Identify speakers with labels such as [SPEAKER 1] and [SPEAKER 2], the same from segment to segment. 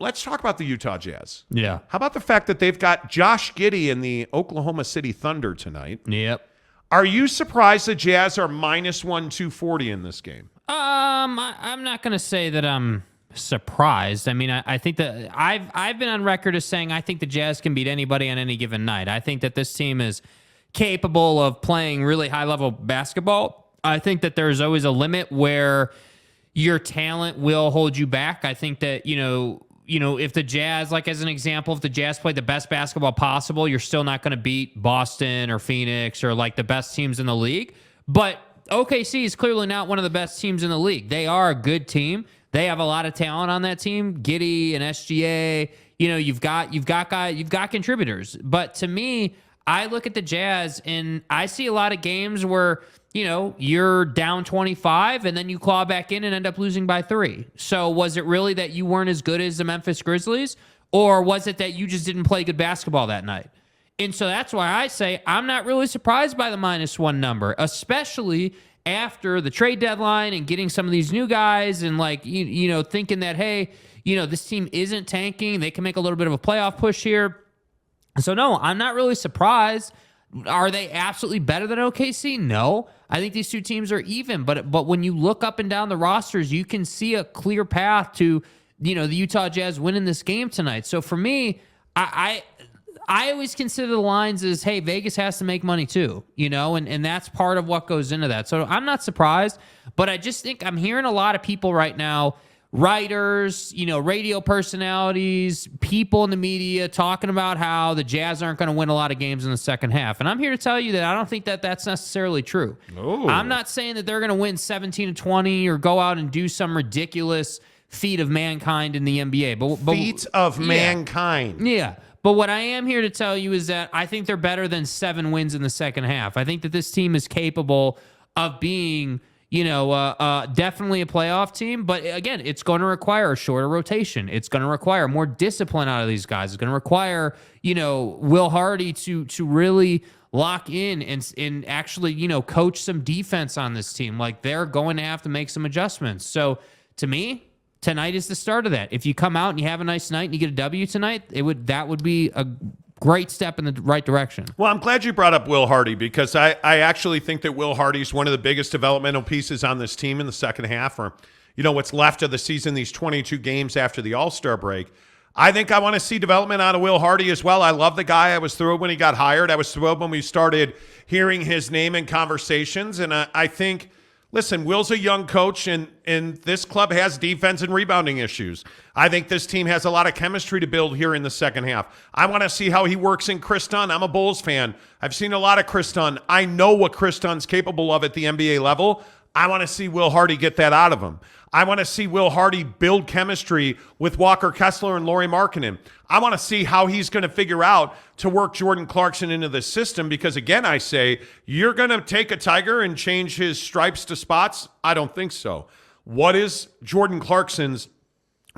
[SPEAKER 1] let's talk about the Utah Jazz.
[SPEAKER 2] Yeah.
[SPEAKER 1] How about the fact that they've got Josh Giddey in the Oklahoma City Thunder tonight?
[SPEAKER 2] Yep.
[SPEAKER 1] Are you surprised the Jazz are minus 240 in this game?
[SPEAKER 2] I'm not going to say that I'm surprised. I mean, I think that I've been on record as saying I think the Jazz can beat anybody on any given night. I think that this team is capable of playing really high-level basketball. I think that there's always a limit where your talent will hold you back. I think that, if the Jazz, like as an example, if the Jazz played the best basketball possible, you're still not going to beat Boston or Phoenix or like the best teams in the league. But OKC is clearly not one of the best teams in the league. They are a good team. They have a lot of talent on that team. Giddey and SGA, you've got contributors. But to me, I look at the Jazz and I see a lot of games where, you're down 25 and then you claw back in and end up losing by 3. So was it really that you weren't as good as the Memphis Grizzlies, or was it that you just didn't play good basketball that night? And so that's why I say I'm not really surprised by the -1 number, especially after the trade deadline and getting some of these new guys and thinking that, hey, this team isn't tanking. They can make a little bit of a playoff push here. So no, I'm not really surprised. Are they absolutely better than OKC? No. I think these two teams are even, but when you look up and down the rosters, you can see a clear path to, the Utah Jazz winning this game tonight. So for me, I always consider the lines as, hey, Vegas has to make money too, and that's part of what goes into that. So I'm not surprised, but I just think I'm hearing a lot of people right now, writers, radio personalities, people in the media talking about how the Jazz aren't going to win a lot of games in the second half. And I'm here to tell you that I don't think that that's necessarily true.
[SPEAKER 1] Oh.
[SPEAKER 2] I'm not saying that they're going to win 17-20 or go out and do some ridiculous feat of mankind in the NBA. But
[SPEAKER 1] feat of mankind.
[SPEAKER 2] Yeah. But what I am here to tell you is that I think they're better than 7 wins in the second half. I think that this team is capable of being, definitely a playoff team. But again, it's going to require a shorter rotation. It's going to require more discipline out of these guys. It's going to require, Will Hardy to really lock in and actually, coach some defense on this team. Like, they're going to have to make some adjustments. So to me, tonight is the start of that. If you come out and you have a nice night and you get a W tonight, that would be a great step in the right direction.
[SPEAKER 1] Well, I'm glad you brought up Will Hardy, because I actually think that Will Hardy is one of the biggest developmental pieces on this team in the second half, or what's left of the season, these 22 games after the All-Star break. I think I want to see development out of Will Hardy as well. I love the guy. I was thrilled when he got hired. I was thrilled when we started hearing his name in conversations, and I think, listen, Will's a young coach, and this club has defense and rebounding issues. I think this team has a lot of chemistry to build here in the second half. I want to see how he works in Chris Dunn. I'm a Bulls fan. I've seen a lot of Chris Dunn. I know what Chris Dunn's capable of at the NBA level. I want to see Will Hardy get that out of him. I want to see Will Hardy build chemistry with Walker Kessler and Lauri Markkanen. I want to see how he's going to figure out to work Jordan Clarkson into the system, because, again, I say, you're going to take a Tiger and change his stripes to spots? I don't think so. What is Jordan Clarkson's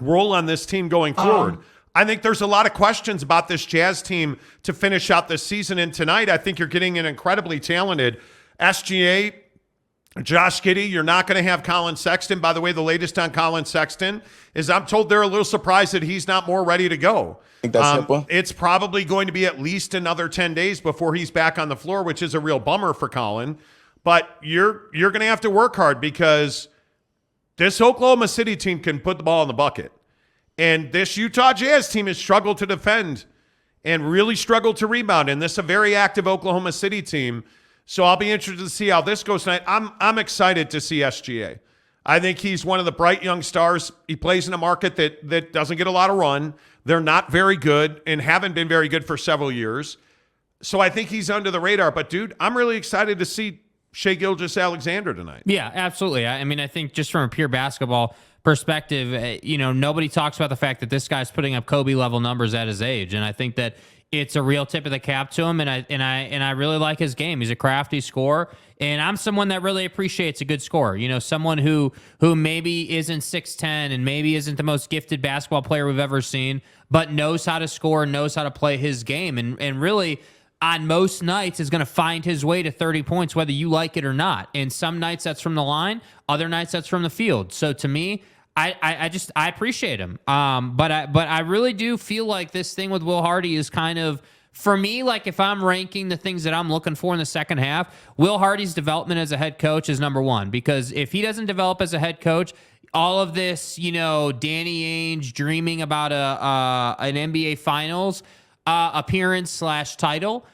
[SPEAKER 1] role on this team going forward? I think there's a lot of questions about this Jazz team to finish out this season, and tonight I think you're getting an incredibly talented SGA, Josh Giddey. You're not going to have Colin Sexton. By the way, the latest on Colin Sexton is I'm told they're a little surprised that he's not more ready to go.
[SPEAKER 3] I think that's simple.
[SPEAKER 1] It's probably going to be at least another 10 days before he's back on the floor, which is a real bummer for Colin. But you're going to have to work hard, because this Oklahoma City team can put the ball in the bucket. And this Utah Jazz team has struggled to defend and really struggled to rebound. And this is a very active Oklahoma City team. So I'll be interested to see how this goes tonight. I'm excited to see SGA. I think he's one of the bright young stars. He plays in a market that doesn't get a lot of run. They're not very good and haven't been very good for several years. So I think he's under the radar. But, dude, I'm really excited to see Shai Gilgeous-Alexander tonight.
[SPEAKER 2] Yeah, absolutely. I mean, I think just from a pure basketball perspective, nobody talks about the fact that this guy's putting up Kobe-level numbers at his age. And I think that it's a real tip of the cap to him, and I really like his game. He's a crafty scorer, and I'm someone that really appreciates a good scorer. Someone who maybe isn't 6'10" and maybe isn't the most gifted basketball player we've ever seen, but knows how to score and knows how to play his game, and really on most nights is going to find his way to 30 points, whether you like it or not. And some nights that's from the line, other nights that's from the field. So to me, I appreciate him. But I really do feel like this thing with Will Hardy is kind of, for me, like if I'm ranking the things that I'm looking for in the second half, Will Hardy's development as a head coach is number one. Because if he doesn't develop as a head coach, all of this, Danny Ainge dreaming about an NBA Finals appearance / title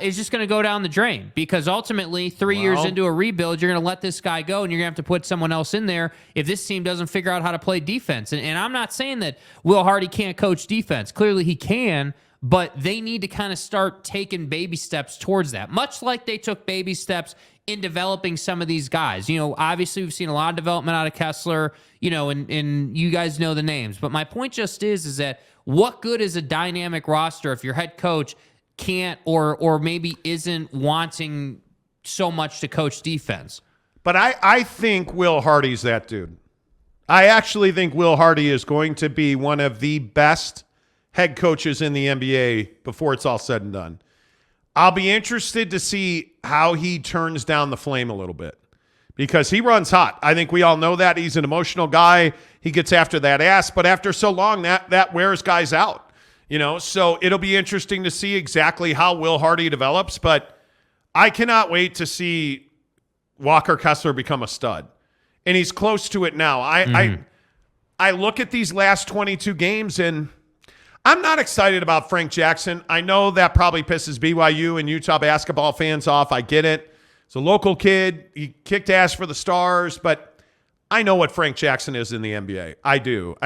[SPEAKER 2] is just going to go down the drain. Because ultimately, 3 years into a rebuild, you're going to let this guy go, and you're going to have to put someone else in there if this team doesn't figure out how to play defense. And I'm not saying that Will Hardy can't coach defense. Clearly, he can. But they need to kind of start taking baby steps towards that, much like they took baby steps in developing some of these guys. Obviously, we've seen a lot of development out of Kessler, and you guys know the names. But my point just is that what good is a dynamic roster if your head coach can't or maybe isn't wanting so much to coach defense?
[SPEAKER 1] But I think Will Hardy's that dude. I actually think Will Hardy is going to be one of the best head coaches in the NBA before it's all said and done. I'll be interested to see how he turns down the flame a little bit because he runs hot. I think we all know that. He's an emotional guy. He gets after that ass, but after so long, that wears guys out. So it'll be interesting to see exactly how Will Hardy develops, but I cannot wait to see Walker Kessler become a stud. And he's close to it now. I look at these last 22 games and I'm not excited about Frank Jackson. I know that probably pisses BYU and Utah basketball fans off. I get it. He's a local kid. He kicked ass for the Stars, but I know what Frank Jackson is in the NBA. I do.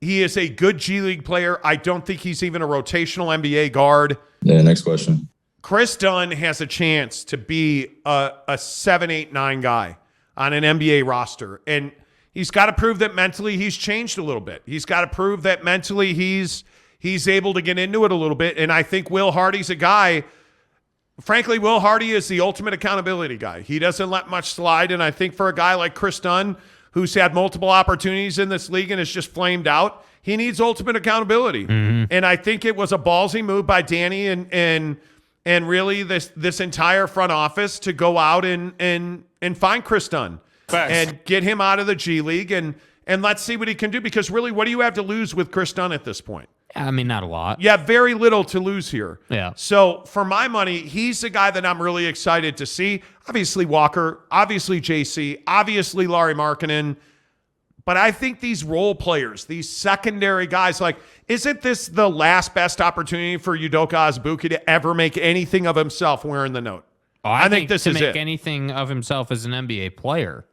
[SPEAKER 1] He is a good G League player. I don't think he's even a rotational NBA guard.
[SPEAKER 3] Yeah, next question.
[SPEAKER 1] Chris Dunn has a chance to be a 7, 8, 9 guy on an NBA roster. And he's got to prove that mentally he's changed a little bit. He's got to prove that mentally he's able to get into it a little bit. And I think Will Hardy's a guy. Frankly, Will Hardy is the ultimate accountability guy. He doesn't let much slide. And I think for a guy like Chris Dunn, who's had multiple opportunities in this league and is just flamed out, he needs ultimate accountability. Mm-hmm. And I think it was a ballsy move by Danny and really this entire front office to go out and find Chris Dunn. Facts. And get him out of the G League and let's see what he can do. Because really, what do you have to lose with Chris Dunn at this point?
[SPEAKER 2] I mean, not a lot.
[SPEAKER 1] Yeah, very little to lose here.
[SPEAKER 2] Yeah.
[SPEAKER 1] So for my money, he's the guy that I'm really excited to see. Obviously Walker, obviously JC, obviously Lauri Markkanen. But I think these role players, these secondary guys, isn't this the last best opportunity for Udoka Azubuike to ever make anything of himself wearing the note?
[SPEAKER 2] Oh, I think
[SPEAKER 1] this
[SPEAKER 2] to
[SPEAKER 1] is
[SPEAKER 2] make
[SPEAKER 1] it.
[SPEAKER 2] Anything of himself as an NBA player.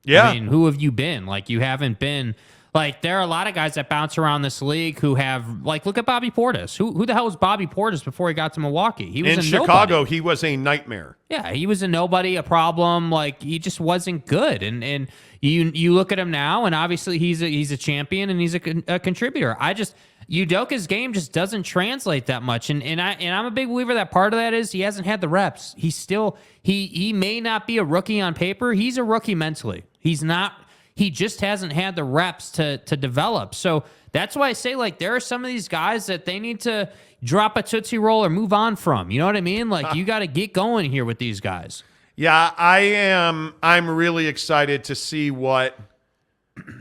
[SPEAKER 1] Yeah.
[SPEAKER 2] I mean, who have you been? You haven't been. There are a lot of guys that bounce around this league who have, look at Bobby Portis. Who the hell was Bobby Portis before he got to Milwaukee? He was
[SPEAKER 1] in Chicago, nobody. He was a nightmare.
[SPEAKER 2] Yeah, he was a nobody, a problem. He just wasn't good. And you look at him now, and obviously he's a champion and he's a contributor. Udoka's game just doesn't translate that much, and I'm a big believer that part of that is he hasn't had the reps. He's still he may not be a rookie on paper. He's a rookie mentally. He's not. He just hasn't had the reps to develop. So that's why I say there are some of these guys that they need to drop a Tootsie Roll or move on from. You know what I mean? You got to get going here with these guys.
[SPEAKER 1] Yeah, I am. I'm really excited to see what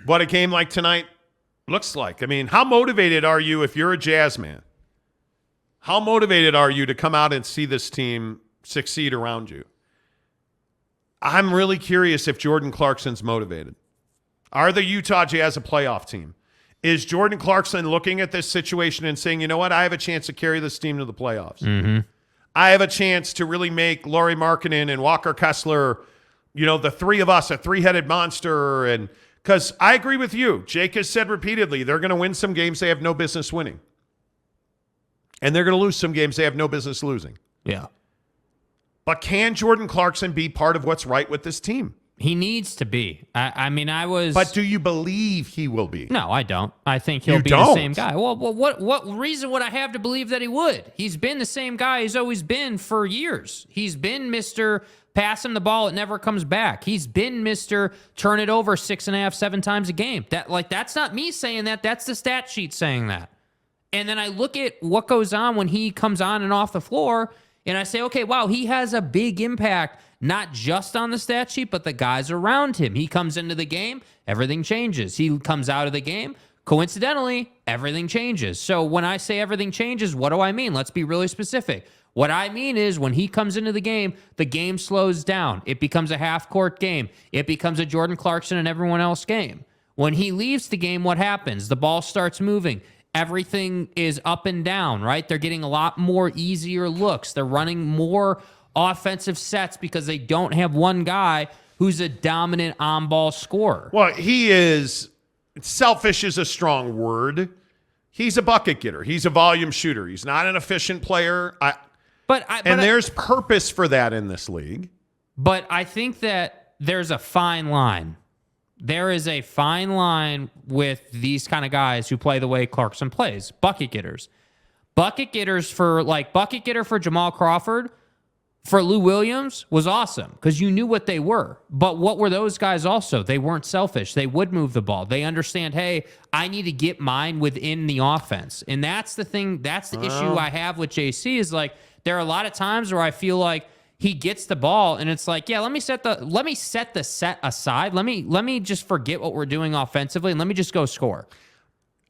[SPEAKER 1] a game like tonight looks like. I mean, how motivated are you if you're a Jazz man? How motivated are you to come out and see this team succeed around you? I'm really curious if Jordan Clarkson's motivated. Are the Utah Jazz a playoff team? Is Jordan Clarkson looking at this situation and saying, you know what, I have a chance to carry this team to the playoffs. Mm-hmm. I have a chance to really make Lauri Markkanen and Walker Kessler, the three of us, a three-headed monster. And because I agree with you, Jake has said repeatedly, they're going to win some games they have no business winning. And they're going to lose some games they have no business losing.
[SPEAKER 2] Yeah.
[SPEAKER 1] But can Jordan Clarkson be part of what's right with this team?
[SPEAKER 2] He needs to be.
[SPEAKER 1] But do you believe he will be?
[SPEAKER 2] No, I don't. I think he'll be the same guy. Well, what reason would I have to believe that he would? He's been the same guy he's always been for years. He's been Mr. Pass him the ball, it never comes back. He's been Mr. Turn it over 6.5, 7 times a game. That's not me saying that. That's the stat sheet saying that. And then I look at what goes on when he comes on and off the floor, and I say, okay, wow, he has a big impact. not just on the stat sheet, but the guys around him. He comes into the game, everything changes. He comes out of the game, coincidentally, everything changes. So when I say everything changes, what do I mean? Let's be really specific. What I mean is when he comes into the game slows down. It becomes a half-court game. It becomes a Jordan Clarkson and everyone else game. When he leaves the game, what happens? The ball starts moving. Everything is up and down, right? They're getting a lot more easier looks. They're running more offensive sets because they don't have one guy who's a dominant on-ball scorer.
[SPEAKER 1] Well, he is, selfish is a strong word. He's a bucket getter. He's a volume shooter. He's not an efficient player. There's purpose for that in this league.
[SPEAKER 2] But I think that there's a fine line. There is a fine line with these kind of guys who play the way Clarkson plays. Bucket getters. Bucket getter for Jamal Crawford, for Lou Williams was awesome because you knew what they were. But what were those guys also? They weren't selfish. They would move the ball. They understand, hey, I need to get mine within the offense. And that's the thing. That's the issue I have with JC is like, there are a lot of times where I feel like he gets the ball and it's like, yeah, let me set the set aside. Let me just forget what we're doing offensively and let me just go score.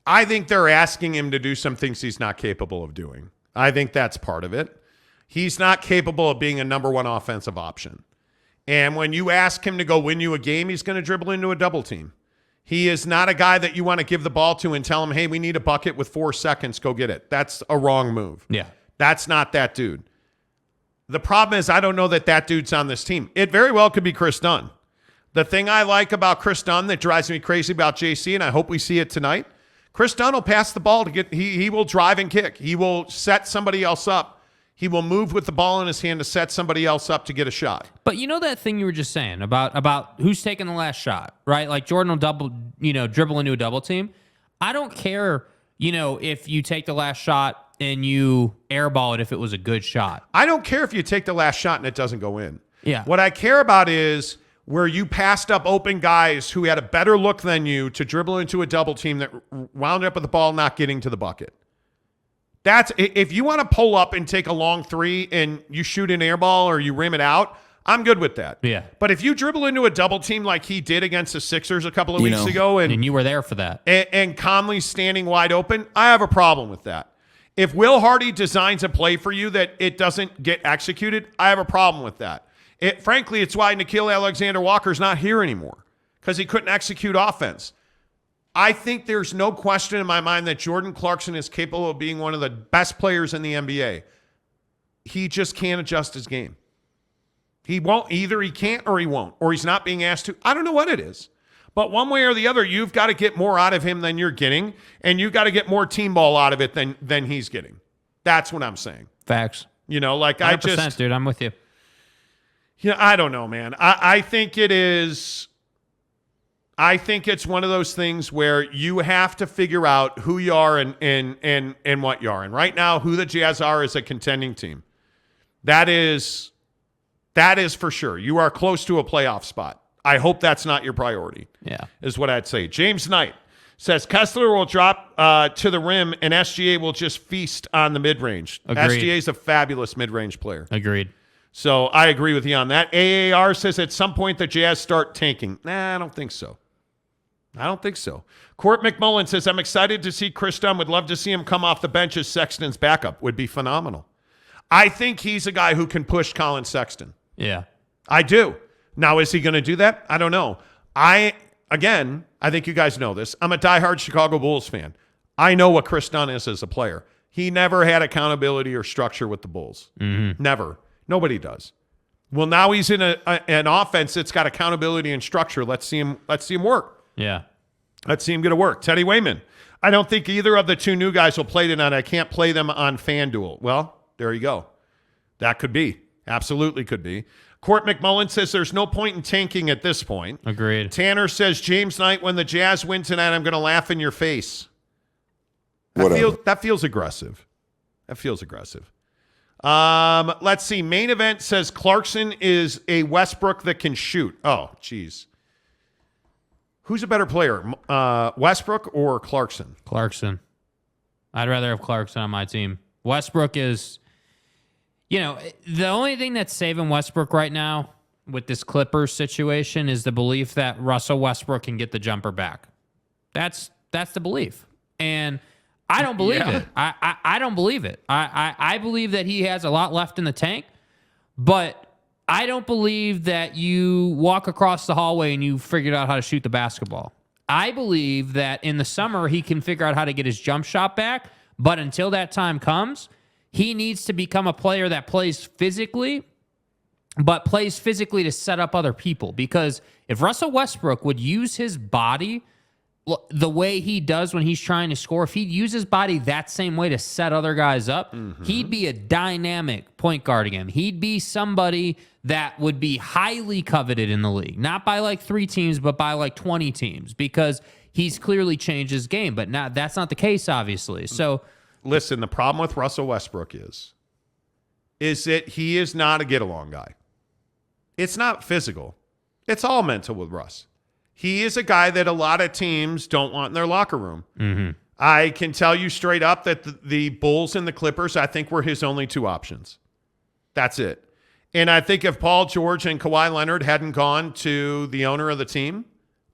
[SPEAKER 1] I think they're asking him to do some things he's not capable of doing. I think that's part of it. He's not capable of being a number one offensive option. And when you ask him to go win you a game, he's going to dribble into a double team. He is not a guy that you want to give the ball to and tell him, hey, we need a bucket with 4 seconds. Go get it. That's a wrong move.
[SPEAKER 2] Yeah.
[SPEAKER 1] That's not that dude. The problem is I don't know that dude's on this team. It very well could be Chris Dunn. The thing I like about Chris Dunn that drives me crazy about JC, and I hope we see it tonight, Chris Dunn will pass the ball to get, he will drive and kick. He will set somebody else up. He will move with the ball in his hand to set somebody else up to get a shot.
[SPEAKER 2] But you know that thing you were just saying about who's taking the last shot, right? Like Jordan will dribble into a double team. I don't care, if you take the last shot and you airball it if it was a good shot.
[SPEAKER 1] I don't care if you take the last shot and it doesn't go in.
[SPEAKER 2] Yeah.
[SPEAKER 1] What I care about is where you passed up open guys who had a better look than you to dribble into a double team that wound up with the ball not getting to the bucket. That's if you want to pull up and take a long three and you shoot an air ball or you rim it out, I'm good with that.
[SPEAKER 2] Yeah.
[SPEAKER 1] But if you dribble into a double team like he did against the Sixers a couple of weeks ago
[SPEAKER 2] and you were there for that.
[SPEAKER 1] And Conley's standing wide open, I have a problem with that. If Will Hardy designs a play for you that it doesn't get executed, I have a problem with that. Frankly, it's why Nickeil Alexander-Walker's not here anymore because he couldn't execute offense. I think there's no question in my mind that Jordan Clarkson is capable of being one of the best players in the NBA. He just can't adjust his game. He won't. Either he can't or he won't, or he's not being asked to. I don't know what it is. But one way or the other, you've got to get more out of him than you're getting, and you've got to get more team ball out of it than he's getting. That's what I'm saying.
[SPEAKER 2] Facts.
[SPEAKER 1] I just...
[SPEAKER 2] dude, I'm with you.
[SPEAKER 1] I don't know, man. I think it is... I think it's one of those things where you have to figure out who you are and what you are. And right now, who the Jazz are is a contending team. That is for sure. You are close to a playoff spot. I hope that's not your priority.
[SPEAKER 2] Yeah,
[SPEAKER 1] is what I'd say. James Knight says Kessler will drop to the rim and SGA will just feast on the mid-range. SGA is a fabulous mid-range player.
[SPEAKER 2] Agreed.
[SPEAKER 1] So I agree with you on that. AAR says at some point the Jazz start tanking. Nah, I don't think so. Court McMullen says, I'm excited to see Chris Dunn. Would love to see him come off the bench as Sexton's backup. Would be phenomenal. I think he's a guy who can push Colin Sexton.
[SPEAKER 2] Yeah.
[SPEAKER 1] I do. Now, is he going to do that? I don't know. I think you guys know this. I'm a diehard Chicago Bulls fan. I know what Chris Dunn is as a player. He never had accountability or structure with the Bulls.
[SPEAKER 2] Mm-hmm.
[SPEAKER 1] Never. Nobody does. Well, now he's in an offense that's got accountability and structure. Let's see him work.
[SPEAKER 2] Yeah.
[SPEAKER 1] Let's see him get a work. Teddy Wayman. I don't think either of the two new guys will play tonight. I can't play them on FanDuel. Well, there you go. That could be. Absolutely could be. Court McMullen says there's no point in tanking at this point.
[SPEAKER 2] Agreed.
[SPEAKER 1] Tanner says, James Knight, when the Jazz win tonight, I'm going to laugh in your face. That feels aggressive. Let's see. Main Event says Clarkson is a Westbrook that can shoot. Oh, geez. Who's a better player, Westbrook or Clarkson?
[SPEAKER 2] Clarkson. I'd rather have Clarkson on my team. Westbrook is, the only thing that's saving Westbrook right now with this Clippers situation is the belief that Russell Westbrook can get the jumper back. That's the belief. And I don't believe it. I don't believe it. I believe that he has a lot left in the tank, but I don't believe that you walk across the hallway and you figured out how to shoot the basketball. I believe that in the summer he can figure out how to get his jump shot back, but until that time comes, he needs to become a player that plays physically, but plays physically to set up other people. Because if Russell Westbrook would use his body the way he does when he's trying to score, if he'd use his body that same way to set other guys up, he'd be a dynamic point guard again. He'd be somebody that would be highly coveted in the league. Not by like 3 teams, but by like 20 teams, because he's clearly changed his game. But now that's not the case, obviously. So
[SPEAKER 1] listen, the problem with Russell Westbrook is that he is not a get-along guy. It's not physical. It's all mental with Russ. He is a guy that a lot of teams don't want in their locker room. I can tell you straight up that the Bulls and the Clippers, I think, were his only 2 options. That's it. And I think if Paul George and Kawhi Leonard hadn't gone to the owner of the team,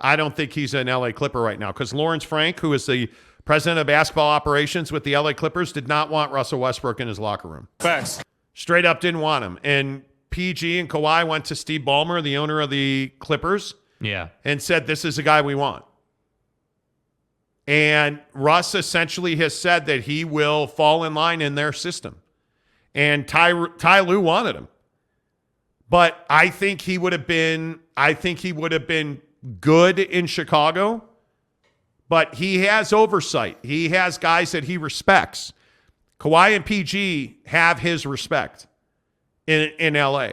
[SPEAKER 1] I don't think he's an LA Clipper right now, because Lawrence Frank, who is the president of basketball operations with the LA Clippers, did not want Russell Westbrook in his locker room.
[SPEAKER 3] Facts.
[SPEAKER 1] Straight up didn't want him. And PG and Kawhi went to Steve Ballmer, the owner of the Clippers, and said, this is the guy we want. And Russ essentially has said that he will fall in line in their system. And Ty Lue wanted him. But I think he would have been good in Chicago. But he has oversight. He has guys that he respects. Kawhi and PG have his respect in LA.